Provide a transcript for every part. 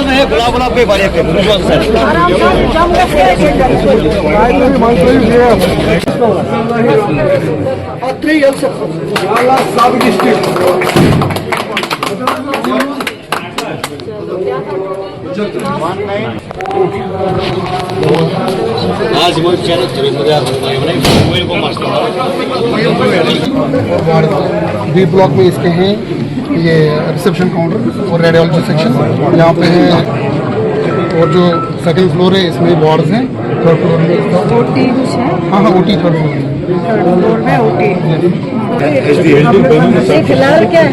नहीं गुलाब पे बड़े पे बी ब्लॉक में इसके हैं ये रिसेप्शन काउंटर और रेडियोलॉजी सेक्शन यहाँ पे है, और जो सेकंड फ्लोर है इसमें वार्ड्स हैं, थर्ड फ्लोर में इसका ओटी कुछ है। हाँ ओटी थर्ड फ्लोर में ओटी फिलहाल क्या है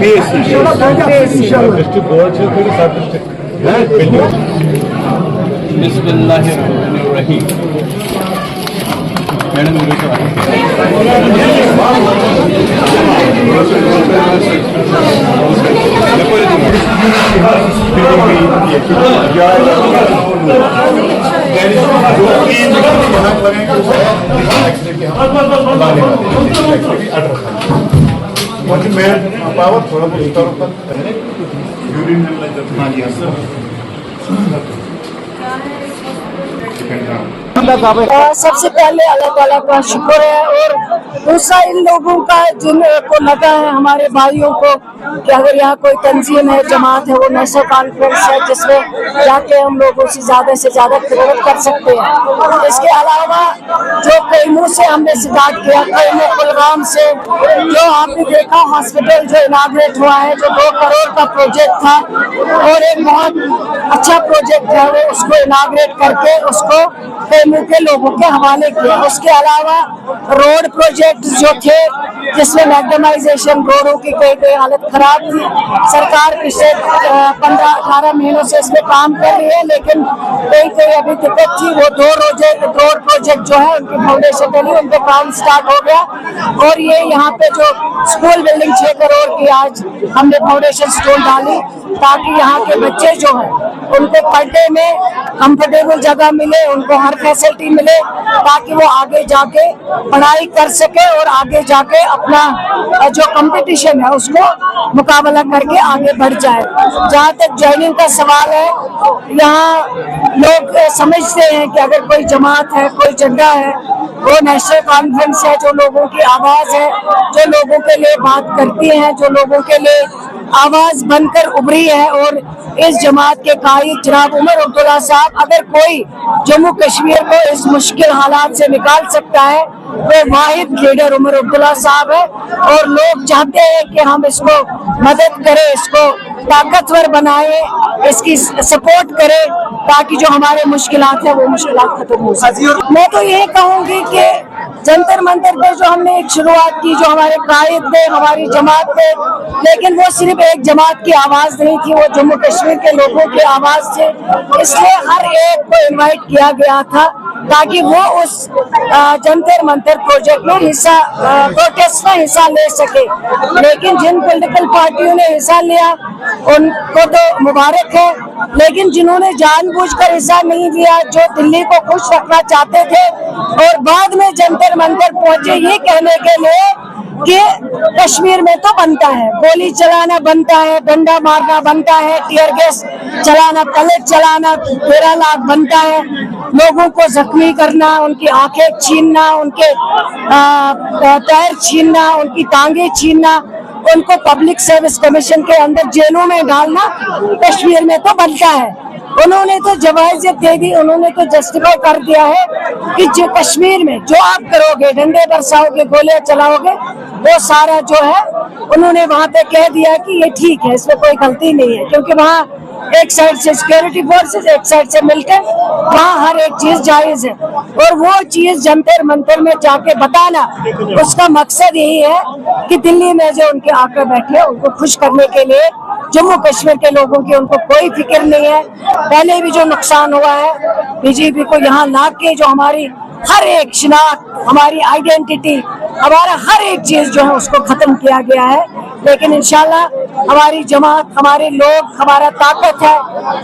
बिस्मिल्लाहिर्रहमानिर्रहीम। सबसे पहले अल्लाह ताला का शुक्र है, और दूसरा इन लोगों का जिनको लगा है हमारे भाइयों को कि अगर यहाँ कोई तंजीम है, जमात है, वो नेशनल कॉन्फ्रेंस है जिसमें जाके हम लोग उसे ज्यादा प्रमोट कर सकते हैं। इसके अलावा जो कैमू से हमने स्टार्ट किया, कैमू कुलगाम से जो आपने देखा हॉस्पिटल जो इनाग्रेट हुआ है, जो 2 करोड़ का प्रोजेक्ट था और एक बहुत अच्छा प्रोजेक्ट है, वो उसको इनाग्रेट करके उसको कैमू के लोगों के हवाले किया। उसके अलावा रोड प्रोजेक्ट जो थे जिसमें मैग्नेटाइजेशन रोडों की कई हालत खराब थी, सरकार पिछले 15-18 महीनों से इसमें काम कर रही है, लेकिन कई अभी दिक्कत थी। वो 2 रोड प्रोजेक्ट जो है उनकी फाउंडेशन डली, उनका काम स्टार्ट हो गया। और ये यहाँ पे जो स्कूल बिल्डिंग 6 करोड़ की आज हमने फाउंडेशन स्टोन डाली, ताकि यहाँ के बच्चे जो है उनको पढ़ने में कंफर्टेबल जगह मिले, उनको हर फैसिलिटी मिले, ताकि वो आगे जाके पढ़ाई कर सके और आगे जाके अपना जो कंपटीशन है उसको मुकाबला करके आगे बढ़ जाए। जहाँ तक ज्वाइनिंग का सवाल है, यहाँ लोग समझते हैं कि अगर कोई जमात है, कोई जगह है, वो नेशनल कॉन्फ्रेंस है, जो लोगों की आवाज है, जो लोगों के लिए बात करती है, जो लोगों के लिए आवाज बनकर उभरी है। और इस जमात के कायद जनाब उमर अब्दुल्ला साहब, अगर कोई जम्मू कश्मीर को इस मुश्किल हालात से निकाल सकता है, वो वाहिद लीडर उमर अब्दुल्ला साहब है। और लोग चाहते हैं कि हम इसको मदद करें, इसको ताकतवर बनाए, इसकी सपोर्ट करें, ताकि जो हमारे मुश्किलात है वो मुश्किलात खत्म हो सके। मैं तो यही कहूँगी कि जंतर मंतर पे जो हमने एक शुरुआत की, जो हमारे कायद थे, हमारी जमात थे, लेकिन वो सिर्फ एक जमात की आवाज नहीं थी, वो जम्मू कश्मीर के लोगों की आवाज थे। इसलिए हर एक को इनवाइट किया गया था ताकि वो उस जंतर मंतर प्रोजेक्ट में प्रोटेस्ट में हिस्सा ले सके। लेकिन जिन पॉलिटिकल पार्टियों ने हिस्सा लिया उनको तो मुबारक है, लेकिन जिन्होंने जानबूझकर हिस्सा नहीं लिया, जो दिल्ली को खुश रखना चाहते थे और बाद में जंतर मंतर पहुंचे ये कहने के लिए कि कश्मीर में तो बनता है, गोली चलाना बनता है, डंडा मारना बनता है, टीयर गैस चलाना, पलेट चलाना 13 लाख बनता है, लोगों को जख्मी करना, उनकी आंखें छीनना, उनके पैर छीनना, उनकी टांगे छीनना, उनको पब्लिक सर्विस कमीशन के अंदर जेलों में डालना कश्मीर में तो बनता है। उन्होंने तो जवाजियत दे दी, उन्होंने तो जस्टिफाई कर दिया है कि जो कश्मीर में जो आप करोगे, डंडे बरसाओगे, गोलियां चलाओगे, वो सारा जो है उन्होंने वहाँ पे कह दिया कि ये ठीक है, इसमें कोई गलती नहीं है, क्योंकि वहाँ एक साइड से सिक्योरिटी फोर्सेस, एक साइड से मिलिटेंट, वहाँ हर एक चीज जायज है। और वो चीज जंतर मंतर में जाके बताना, उसका मकसद यही है कि दिल्ली में जो उनके आकर बैठे उनको खुश करने के लिए, जम्मू कश्मीर के लोगों की उनको कोई फिक्र नहीं है। पहले भी जो नुकसान हुआ है बीजेपी को यहाँ ला के, जो हमारी हर एक शिनाख्त, हमारी आइडेंटिटी, हमारा हर एक चीज जो है उसको खत्म किया गया है। लेकिन इंशाल्लाह हमारी जमात, हमारे लोग, हमारा ताकत है,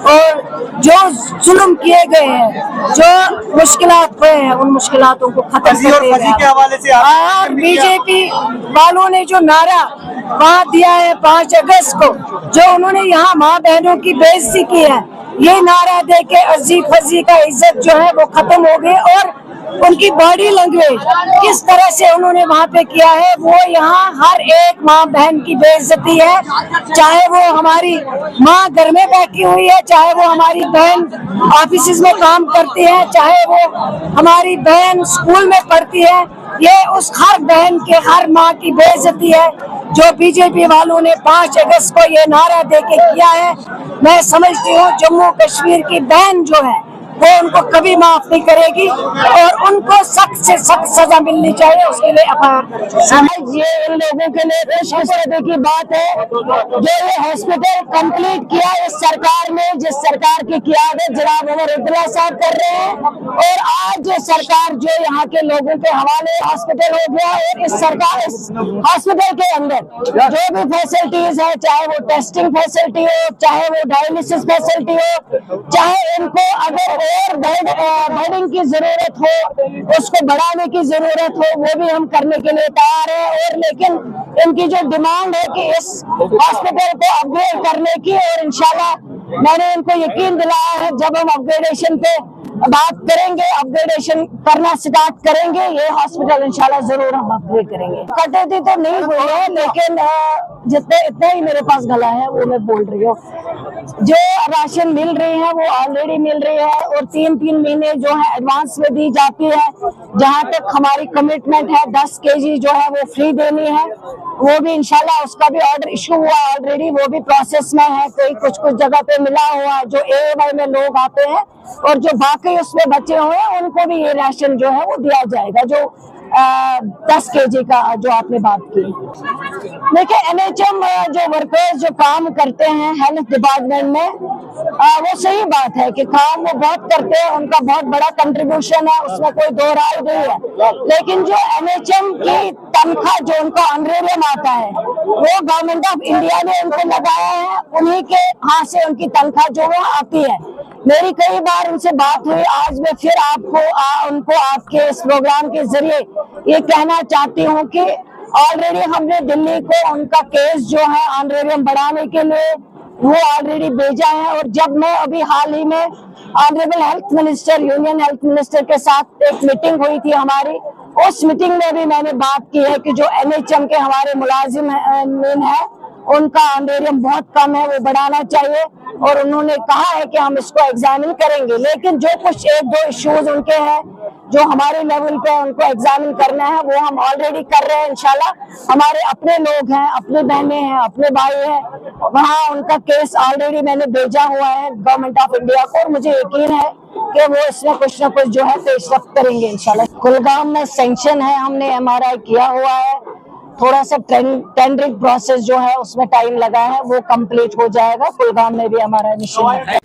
और जो जुल्म किए गए हैं, जो मुश्किलात हुए हैं, उन मुश्किलातों को खत्म करते हैं। और बीजेपी वालों ने जो नारा वहाँ दिया है 5 अगस्त को, जो उन्होंने यहाँ माँ बहनों की बेइज्जती की है, ये नारा दे के अजी फजी का इज्जत जो है वो खत्म हो गई, और उनकी बॉडी लैंग्वेज किस तरह से उन्होंने वहाँ पे किया है, वो यहाँ हर एक माँ बहन की बेइज्जती है। चाहे वो हमारी माँ घर में बैठी हुई है, चाहे वो हमारी बहन ऑफिस में काम करती है, चाहे वो हमारी बहन स्कूल में पढ़ती है, ये उस हर बहन के हर माँ की बेइज्जती है जो बीजेपी वालों ने 5 अगस्त को ये नारा दे के किया है। मैं समझती हूँ जम्मू कश्मीर की बहन जो है वो उनको कभी माफ नहीं करेगी, और उनको सख्त से सख्त सजा मिलनी चाहिए। उसके लिए समझ ये इन लोगों के लिए खुशकिस्मती की बात है जो ये हॉस्पिटल कंप्लीट किया इस सरकार ने, जिस सरकार की क़ियादत जनाब उमर अब्दुल्ला साहब कर रहे हैं। और आज ये सरकार जो यहाँ के लोगों के हवाले हॉस्पिटल हो गया, और इस सरकार इस हॉस्पिटल के अंदर जो भी फैसिलिटीज है, चाहे वो टेस्टिंग फैसिलिटी हो, चाहे वो डायलिसिस फैसिलिटी हो, चाहे इनको अगर और बेडिंग की जरूरत हो, उसको बढ़ाने की जरूरत हो, वो भी हम करने के लिए तैयार है। और लेकिन इनकी जो डिमांड है कि इस हॉस्पिटल को अपग्रेड करने की, और इंशाल्लाह मैंने इनको यकीन दिलाया है जब हम अपग्रेडेशन पे बात करेंगे, अपग्रेडेशन करना स्टार्ट करेंगे, ये हॉस्पिटल इंशाल्लाह जरूर हम अपग्रेड करेंगे। कटौती तो नहीं हुई है, लेकिन जितने इतना ही मेरे पास गला है वो मैं बोल रही हूँ। जो राशन मिल रही है वो ऑलरेडी मिल रही है, और 3-3 महीने जो है एडवांस में दी जाती है। जहाँ तक हमारी कमिटमेंट है 10 kg जो है वो फ्री देनी है, वो भी इंशाल्लाह उसका भी ऑर्डर इशू हुआ ऑलरेडी, वो भी प्रोसेस में है। कोई कुछ जगह पे मिला हुआ जो AAY में लोग आते हैं, और जो बाकी उसमें बचे हुए हैं उनको भी ये राशन जो है वो दिया जाएगा। जो 10 kg का जो आपने बात की, देखिए NHM जो वर्कर्स जो काम करते हैं हेल्थ डिपार्टमेंट में, वो सही बात है कि काम वो बहुत करते हैं, उनका बहुत बड़ा कंट्रीब्यूशन है, उसमें कोई दो राय नहीं है। लेकिन जो NHM की तनख्वाह जो उनका ऑनरेरियम आता है वो गवर्नमेंट ऑफ इंडिया ने उनको लगाया है, उन्हीं के हाथ से उनकी तनख्वाह जो है आती है। मेरी कई बार उनसे बात हुई, आज मैं फिर आपको उनको आपके इस प्रोग्राम के जरिए ये कहना चाहती हूँ कि ऑलरेडी हमने दिल्ली को उनका केस जो है ऑनरेरियम बढ़ाने के लिए वो ऑलरेडी भेजा है। और जब मैं अभी हाल ही में honourable health minister, union health minister के साथ एक मीटिंग हुई थी हमारी, उस मीटिंग में भी मैंने बात की है कि जो NHM के हमारे मुलाजिम है उनका ऑनरेरियम बहुत कम है, वो बढ़ाना चाहिए। और उन्होंने कहा है कि हम इसको एग्जामिन करेंगे, लेकिन जो कुछ 1-2 इश्यूज उनके हैं जो हमारे लेवल पे उनको एग्जामिन करना है वो हम ऑलरेडी कर रहे हैं। इंशाल्लाह हमारे अपने लोग हैं, अपने बहनें हैं, अपने भाई हैं, वहाँ उनका केस ऑलरेडी मैंने भेजा हुआ है गवर्नमेंट ऑफ इंडिया को, और मुझे यकीन है कि वो इसमें कुछ ना कुछ जो है पेशरफ्त करेंगे इंशाल्लाह। कुलगाम में सैंक्शन है, हमने MRI किया हुआ है, थोड़ा सा टेंडरिंग प्रोसेस जो है उसमें टाइम लगा है, वो कंप्लीट हो जाएगा। कुलगाम में भी हमारा मिशन है।